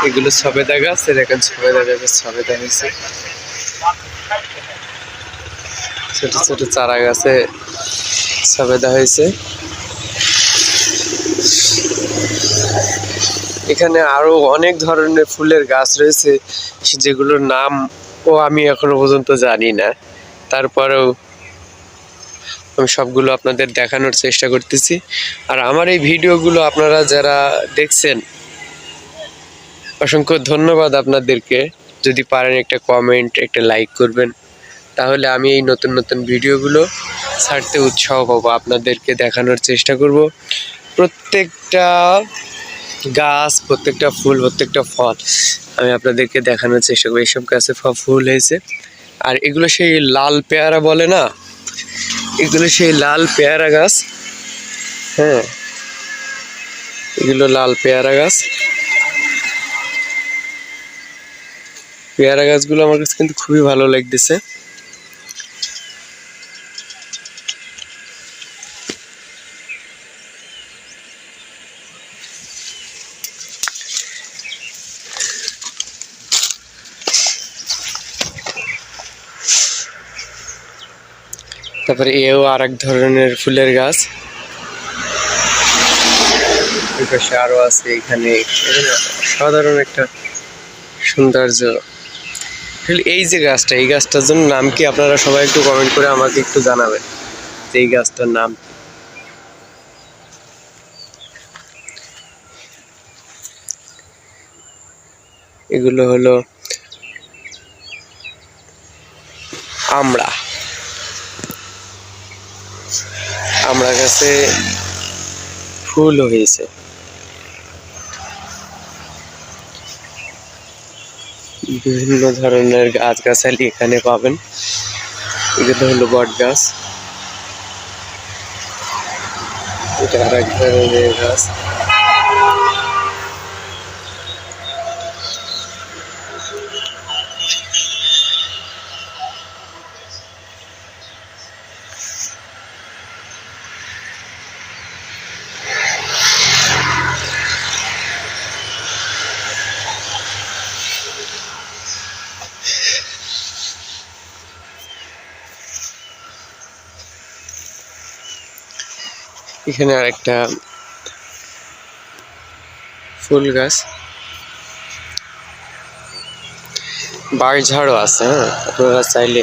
এগুলো সবেদা গাছ, দেখেন সবেদা গাছের সবেদা হয়েছে। ছোট ছোট চারা গাছে সবেদা হয়েছে। এখানে আরো অনেক ধরনের ফুলের গাছ রয়েছে, যেগুলোর নাম আমি এখনো পর্যন্ত জানি না। তারপরেও আমি সবগুলো আপনাদের দেখানোর চেষ্টা করতেছি। আর আমার এই ভিডিওগুলো আপনারা যারা দেখছেন, অসংখ্য ধন্যবাদ আপনাদেরকে। যদি পারেন একটা কমেন্ট, একটা লাইক করবেন, তাহলে আমি এই নতুন নতুন ভিডিওগুলো ছাড়তে উৎসাহ পাবো। আপনাদেরকে দেখানোর চেষ্টা করব প্রত্যেকটা গাছ, প্রত্যেকটা ফুল, প্রত্যেকটা ফল আমি আপনাদেরকে দেখানোর চেষ্টা করবো। এইসব গাছে ফুল হয়েছে। আর এগুলো সেই লাল পেয়ারা বলে না, এগুলো সেই লাল পেয়ারা গাছ। হ্যাঁ, এগুলো লাল পেয়ারা গাছ। পেয়ারা গাছগুলো আমার কাছে কিন্তু খুবই ভালো লাগতেছে। তারপরে এও আর এক ধরনের ফুলের গাছ, এই পাশে আরো আছে। এখানে সাধারণ একটা সৌন্দর্য। এই যে গাছটা, এই গাছটার জন্য নাম কি আপনারা সবাই একটু কমেন্ট করে আমাকে একটু জানাবেন যে এই গাছটার নাম। এগুলো হলো আমড়া। আমড়া গাছে ফুল হয়েছে। বিভিন্ন ধরনের গাছগাছালি এখানে পাবেন। এগুলো হলো বট গাছ, এটা আর এক ধরনের গাছ। এখানে আরেকটা ফুল গাছ, বাঁশঝাড়ও আছে। হ্যাঁ, আপনারা চাইলে